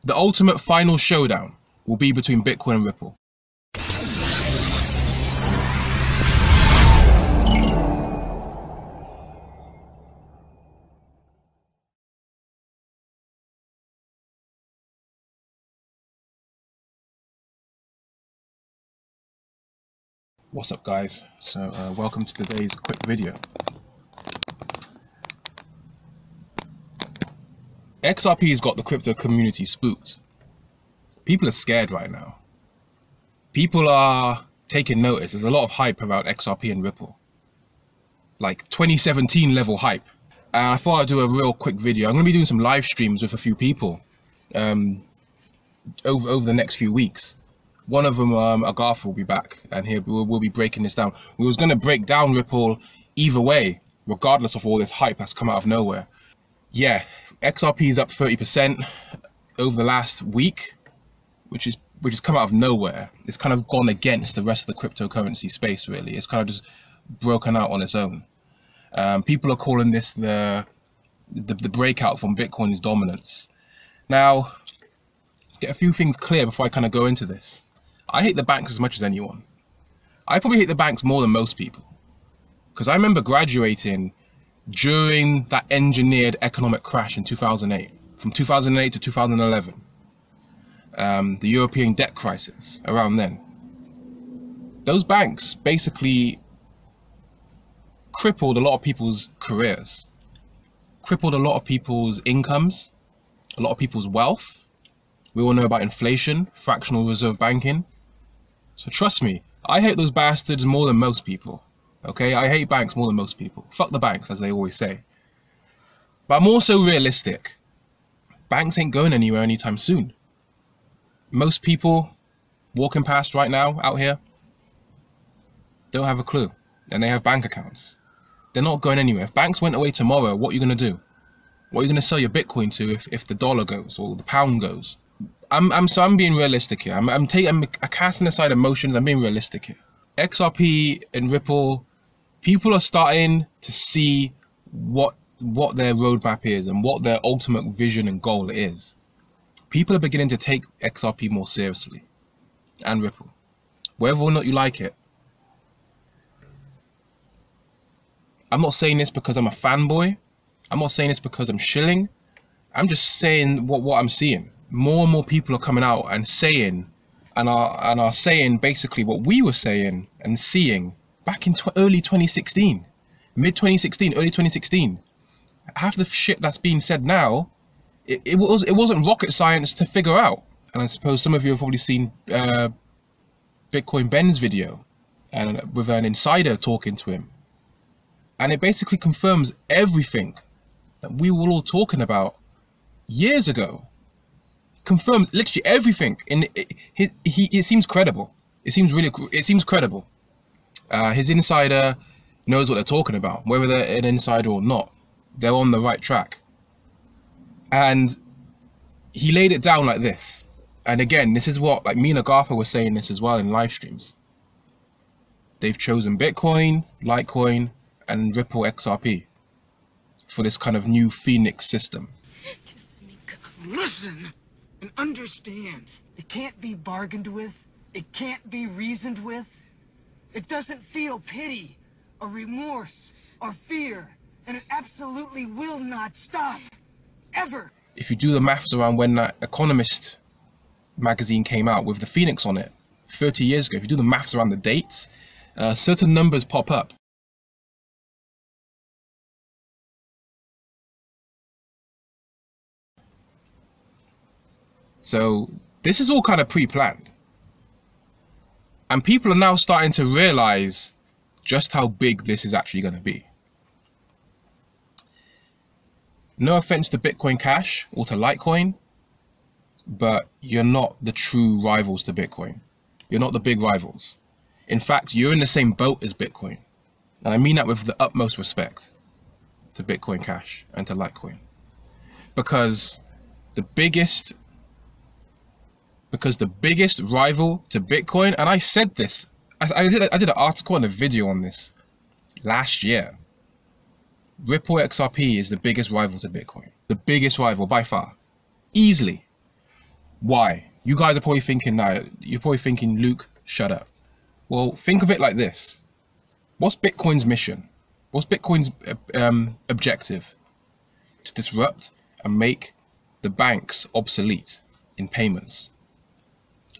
The ultimate final showdown will be between Bitcoin and Ripple. What's up, guys? So welcome to today's quick video. XRP's got the crypto community spooked. People are scared right now. People are taking notice. There's a lot of hype about XRP and Ripple. Like 2017 level hype. And I thought I'd do a real quick video. I'm going to be doing some live streams with a few people over the next few weeks. One of them, Agartha, will be back, and here we'll be breaking this down. We was going to break down Ripple either way, regardless of all this hype that's come out of nowhere. Yeah, XRP is up 30% over the last week, which has come out of nowhere. It's kind of gone against the rest of the cryptocurrency space, really. It's kind of just broken out on its own. People are calling this the breakout from Bitcoin's dominance. Now, let's get a few things clear before I kind of go into this. I hate the banks as much as anyone. I probably hate the banks more than most people, because I remember graduating during that engineered economic crash in 2008, from 2008 to 2011, the European debt crisis around then. Those banks basically crippled a lot of people's careers, crippled a lot of people's incomes, a lot of people's wealth. We all know about inflation, fractional reserve banking. So trust me, I hate those bastards more than most people. Okay, I hate banks more than most people. Fuck the banks, as they always say. But I'm also realistic. Banks ain't going anywhere anytime soon. Most people walking past right now out here don't have a clue, and they have bank accounts. They're not going anywhere. If banks went away tomorrow, what are you going to do? What are you going to sell your Bitcoin to if the dollar goes or the pound goes? I'm being realistic here. I'm casting aside emotions. I'm being realistic here. XRP and Ripple, people are starting to see what their roadmap is and what their ultimate vision and goal is. People are beginning to take XRP more seriously, and Ripple, whether or not you like it. I'm not saying this because I'm a fanboy. I'm not saying this because I'm shilling. I'm just saying what I'm seeing. More and more people are coming out and saying, and are saying basically what we were saying and seeing back in early 2016, mid 2016, early 2016. Half the shit that's being said now, it wasn't rocket science to figure out. And I suppose some of you have probably seen Bitcoin Ben's video, and with an insider talking to him, and it basically confirms everything that we were all talking about years ago. Confirms literally everything. It seems credible. It seems credible. His insider knows what they're talking about, whether they're an insider or not. They're on the right track. And he laid it down like this. And again, this is what, like, me and Agartha were saying this as well in live streams. They've chosen Bitcoin, Litecoin, and Ripple XRP for this kind of new Phoenix system. Just let me go. Listen and understand. It can't be bargained with. It can't be reasoned with. It doesn't feel pity or remorse or fear. And it absolutely will not stop. Ever. If you do the maths around when that Economist magazine came out with the Phoenix on it 30 years ago, if you do the maths around the dates, certain numbers pop up. So this is all kind of pre-planned. And people are now starting to realize just how big this is actually going to be. No offense to Bitcoin Cash or to Litecoin, but you're not the true rivals to Bitcoin. You're not the big rivals. In fact, you're in the same boat as Bitcoin. And I mean that with the utmost respect to Bitcoin Cash and to Litecoin. Because the biggest rival to Bitcoin, and I said this, I did an article and a video on this last year. Ripple XRP is the biggest rival to Bitcoin. The biggest rival by far. Easily. Why? You guys are probably thinking now, you're probably thinking, Luke, shut up. Well, think of it like this. What's Bitcoin's mission? What's Bitcoin's objective? To disrupt and make the banks obsolete in payments.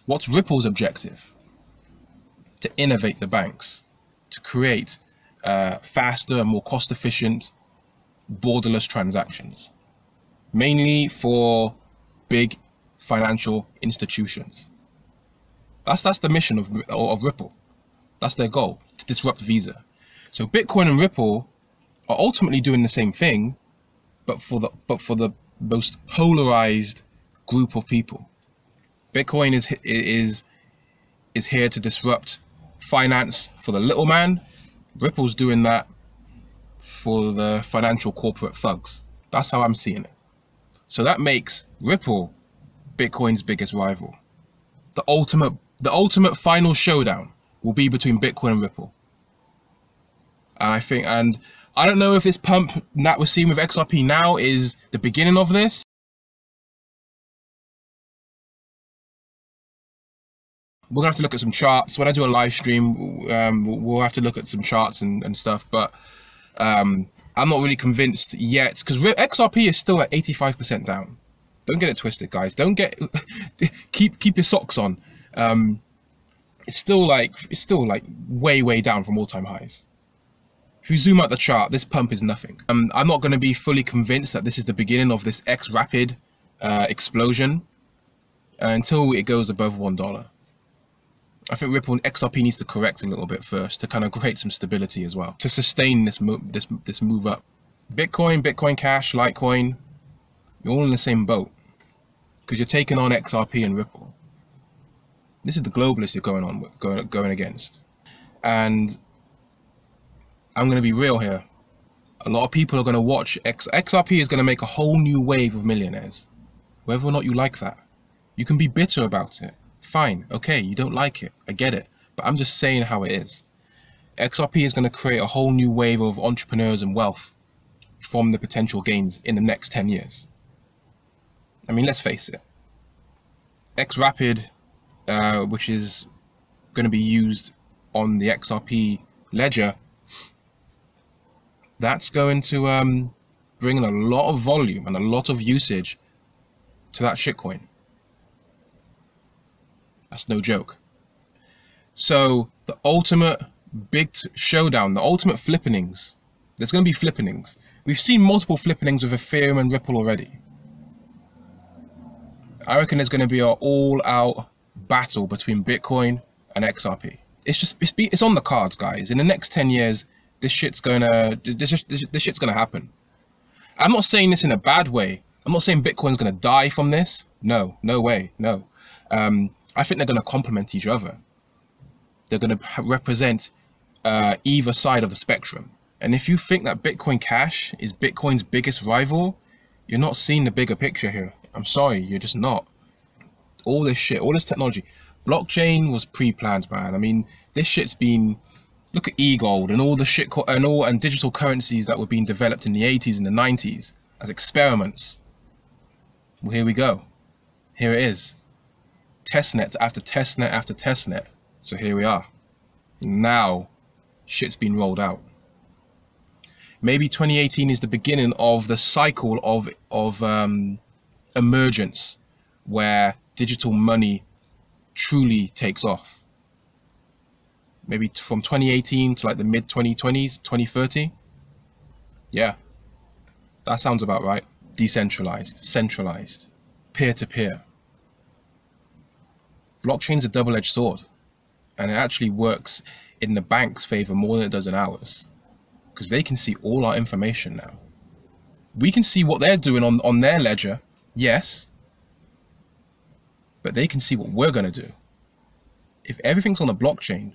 What's Ripple's objective? To innovate the banks, to create faster and more cost-efficient borderless transactions, mainly for big financial institutions. That's the mission of Ripple. That's their goal, to disrupt Visa. So Bitcoin and Ripple are ultimately doing the same thing, but for the most polarized group of people. Bitcoin is here to disrupt finance for the little man. Ripple's doing that for the financial corporate thugs. That's how I'm seeing it. So that makes Ripple Bitcoin's biggest rival. The ultimate final showdown will be between Bitcoin and Ripple. And I don't know if this pump that we're seeing with XRP now is the beginning of this. We're gonna have to look at some charts. When I do a live stream, we'll have to look at some charts and stuff. But I'm not really convinced yet, because XRP is still at 85% down. Don't get it twisted, guys. Don't get keep your socks on. It's still like way down from all-time highs. If you zoom out the chart, this pump is nothing. I'm not going to be fully convinced that this is the beginning of this X-Rapid explosion until it goes above $1. I think Ripple and XRP needs to correct a little bit first to kind of create some stability as well, to sustain this move up. Bitcoin Cash, Litecoin, you're all in the same boat because you're taking on XRP and Ripple. This is the globalists you're going against. And I'm going to be real here. A lot of people are going to watch XRP is going to make a whole new wave of millionaires. Whether or not you like that. You can be bitter about it. Fine, okay, you don't like it, I get it, but I'm just saying how it is. XRP is going to create a whole new wave of entrepreneurs and wealth from the potential gains in the next 10 years. I mean, let's face it. X-Rapid, which is going to be used on the XRP ledger, that's going to bring in a lot of volume and a lot of usage to that shitcoin. That's no joke. So the ultimate big showdown, the ultimate flippenings, there's going to be flippenings. We've seen multiple flippenings with Ethereum and Ripple already. I reckon there's going to be an all-out battle between Bitcoin and XRP. It's on the cards, guys. In the next 10 years, this shit's gonna happen. I'm not saying this in a bad way. I'm not saying Bitcoin's gonna die from this. No way, no. I think they're going to complement each other. They're going to represent either side of the spectrum. And if you think that Bitcoin Cash is Bitcoin's biggest rival, you're not seeing the bigger picture here. I'm sorry, you're just not. All this shit, all this technology. Blockchain was pre-planned, man. I mean, this shit's been... Look at e-gold and all the shit and digital currencies that were being developed in the 80s and the 90s as experiments. Well, here we go. Here it is. Testnet after testnet after testnet. So here we are. Now, shit's been rolled out. Maybe 2018 is the beginning of the cycle of emergence, where digital money truly takes off. Maybe from 2018 to like the mid 2020s, 2030. Yeah, that sounds about right. Decentralized, centralized, peer-to-peer. Blockchain's a double-edged sword, and it actually works in the bank's favor more than it does in ours, because they can see all our information now. We can see what they're doing on their ledger, yes, but they can see what we're going to do. If everything's on a blockchain,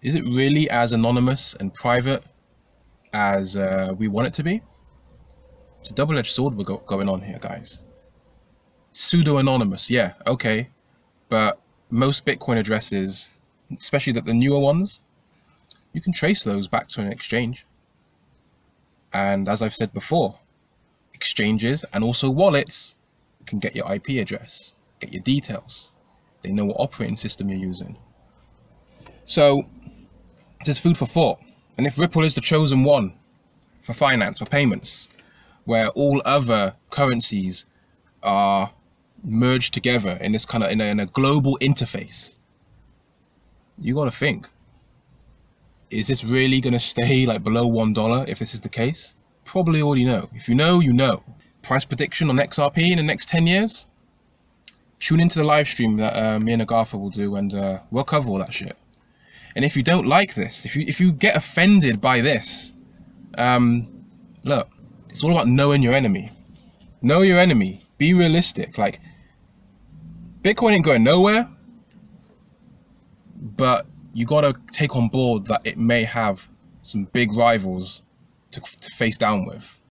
is it really as anonymous and private as we want it to be? It's a double-edged sword we're going on here, guys. Pseudo-anonymous, yeah, okay. But most Bitcoin addresses, especially the newer ones, you can trace those back to an exchange. And as I've said before, exchanges and also wallets can get your IP address, get your details. They know what operating system you're using. So there's food for thought. And if Ripple is the chosen one for finance, for payments, where all other currencies are merged together in this kind of in a global interface, you got to think, is this really going to stay like below $1 if this is the case? Probably already know. If you know, you know. Price prediction on XRP in the next 10 years? Tune into the live stream that me and Agatha will do, and we'll cover all that shit. And if you don't like this, if you get offended by this, look, it's all about knowing your enemy. Know your enemy. Be realistic. Like, Bitcoin ain't going nowhere, but you gotta take on board that it may have some big rivals to face down with.